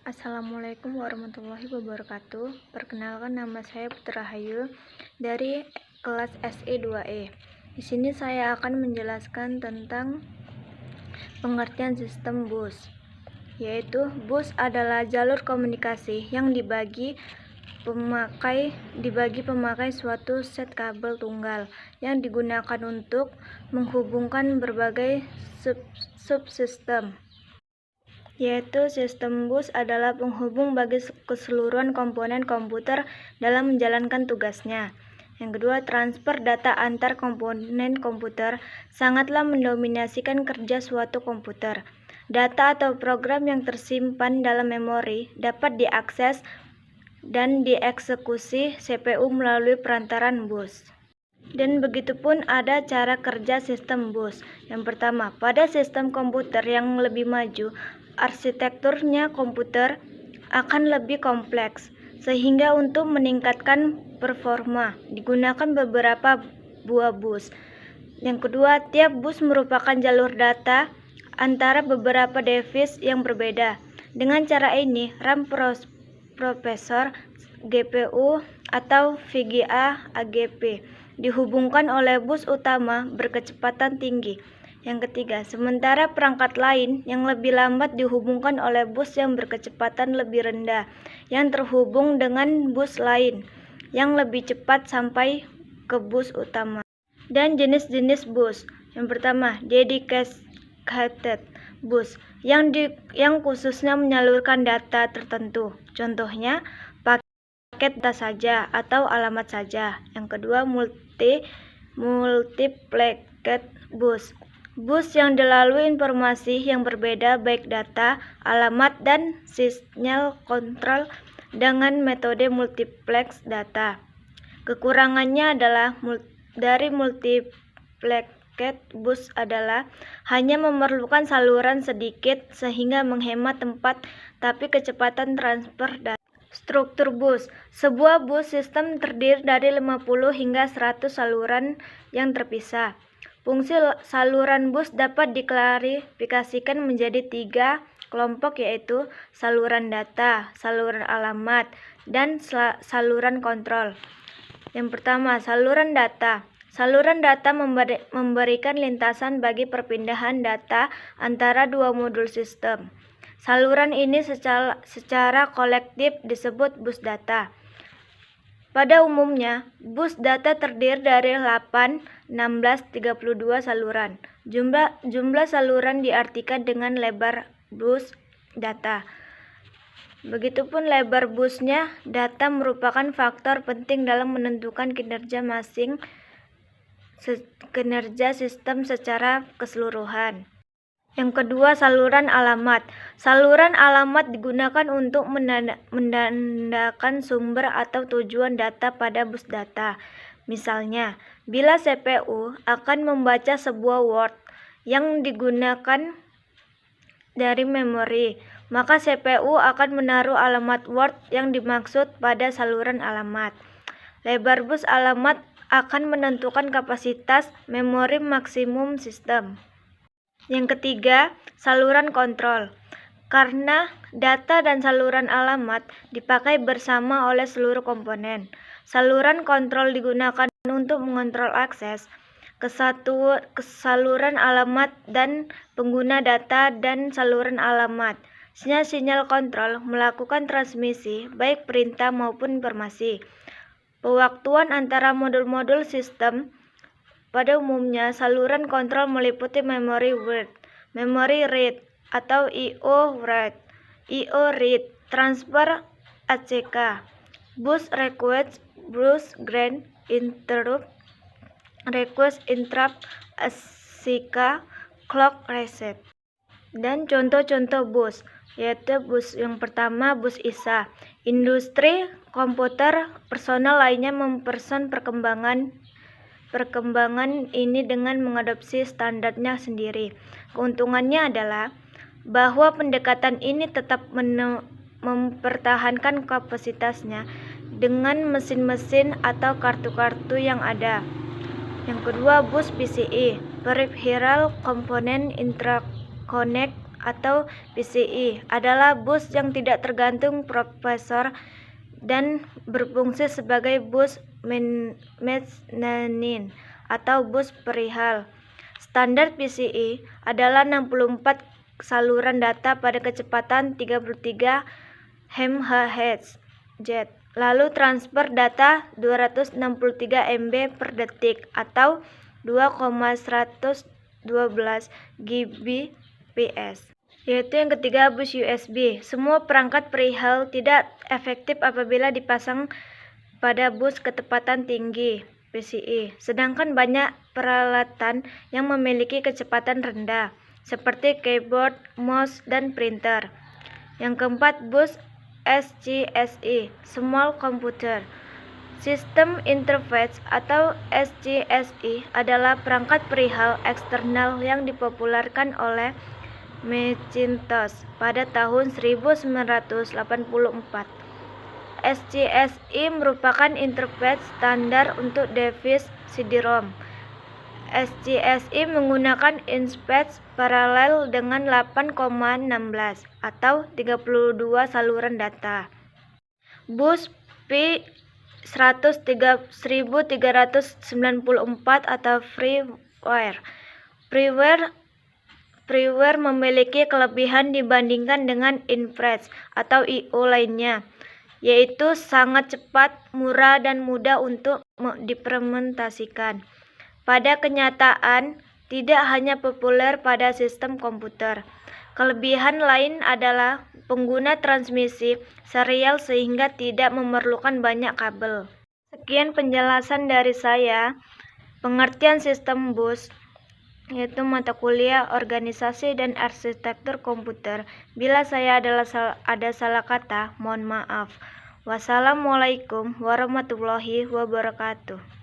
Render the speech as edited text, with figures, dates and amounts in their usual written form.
Assalamualaikum warahmatullahi wabarakatuh. Perkenalkan, nama saya Putra Hayu dari kelas SE 2E. Di sini saya akan menjelaskan tentang pengertian sistem bus, yaitu bus adalah jalur komunikasi yang dibagi pemakai suatu set kabel tunggal yang digunakan untuk menghubungkan berbagai subsistem. Yaitu sistem bus adalah penghubung bagi keseluruhan komponen komputer dalam menjalankan tugasnya. Yang kedua, transfer data antar komponen komputer sangatlah mendominasikan kerja suatu komputer. Data atau program yang tersimpan dalam memori dapat diakses dan dieksekusi CPU melalui perantaran bus. Dan begitupun ada cara kerja sistem bus. Yang pertama, pada sistem komputer yang lebih maju, arsitekturnya komputer akan lebih kompleks, sehingga untuk meningkatkan performa digunakan beberapa buah bus. Yang kedua, tiap bus merupakan jalur data antara beberapa device yang berbeda. Dengan cara ini, RAM prosesor, GPU atau VGA AGP dihubungkan oleh bus utama berkecepatan tinggi. Yang ketiga, sementara perangkat lain yang lebih lambat dihubungkan oleh bus yang berkecepatan lebih rendah yang terhubung dengan bus lain yang lebih cepat sampai ke bus utama. Dan jenis-jenis bus. Yang pertama, dedicated bus yang khususnya menyalurkan data tertentu. Contohnya, paket data saja atau alamat saja. Yang kedua, multiplexed bus yang dilalui informasi yang berbeda baik data, alamat, dan sinyal kontrol dengan metode multiplex data. Kekurangannya adalah dari multiplexed bus adalah hanya memerlukan saluran sedikit sehingga menghemat tempat, tapi kecepatan transfer data. Struktur bus. Sebuah bus sistem terdiri dari 50 hingga 100 saluran yang terpisah. Fungsi saluran bus dapat diklasifikasikan menjadi 3 kelompok, yaitu saluran data, saluran alamat, dan saluran kontrol. Yang pertama, saluran data. Saluran data memberikan lintasan bagi perpindahan data antara dua modul sistem. Saluran ini secara kolektif disebut bus data. Pada umumnya, bus data terdiri dari 8, 16, 32 saluran. Jumlah saluran diartikan dengan lebar bus data. Begitupun lebar busnya data merupakan faktor penting dalam menentukan kinerja sistem secara keseluruhan. Yang kedua, saluran alamat. Saluran alamat digunakan untuk menandakan sumber atau tujuan data pada bus data. Misalnya, bila CPU akan membaca sebuah word yang digunakan dari memori, maka CPU akan menaruh alamat word yang dimaksud pada saluran alamat. Lebar bus alamat akan menentukan kapasitas memori maksimum sistem. Yang ketiga, saluran kontrol. Karena data dan saluran alamat dipakai bersama oleh seluruh komponen, saluran kontrol digunakan untuk mengontrol akses ke saluran alamat dan pengguna data dan saluran alamat. Sinyal kontrol melakukan transmisi baik perintah maupun informasi. Pewaktuan antara modul-modul sistem. Pada umumnya, saluran kontrol meliputi memory read atau I/O read, transfer ACK, bus request, bus grant, interrupt, request interrupt, ACK, clock reset. Dan contoh-contoh bus, yaitu bus yang pertama, bus ISA. Industri komputer personal lainnya memperson perkembangan ini dengan mengadopsi standarnya sendiri. Keuntungannya adalah bahwa pendekatan ini tetap mempertahankan kapasitasnya dengan mesin-mesin atau kartu-kartu yang ada. Yang kedua, bus PCI, Peripheral Component Interconnect atau PCI adalah bus yang tidak tergantung prosesor dan berfungsi sebagai bus mezzanine atau bus perihal. Standar PCI adalah 64 saluran data pada kecepatan 33 MHz, lalu transfer data 263 MB per detik atau 2,112 Gbps. Yaitu yang ketiga, bus USB. Semua perangkat perihal tidak efektif apabila dipasang pada bus kecepatan tinggi PCI, sedangkan banyak peralatan yang memiliki kecepatan rendah seperti keyboard, mouse, dan printer. Yang keempat, bus SCSI, Small Computer System Interface atau SCSI adalah perangkat perihal eksternal yang dipopulerkan oleh Macintosh pada tahun 1984. SCSI merupakan interface standar untuk device CD-ROM. SCSI menggunakan interface paralel dengan 8,16 atau 32 saluran data. Bus P1394 atau freeware. Freeware memiliki kelebihan dibandingkan dengan interface atau I/O lainnya, yaitu sangat cepat, murah, dan mudah untuk diimplementasikan. Pada kenyataan, tidak hanya populer pada sistem komputer. Kelebihan lain adalah pengguna transmisi serial sehingga tidak memerlukan banyak kabel. Sekian penjelasan dari saya. Pengertian sistem bus, yaitu mata kuliah Organisasi dan Arsitektur Komputer. Bila saya ada salah kata, mohon maaf. Wassalamualaikum warahmatullahi wabarakatuh.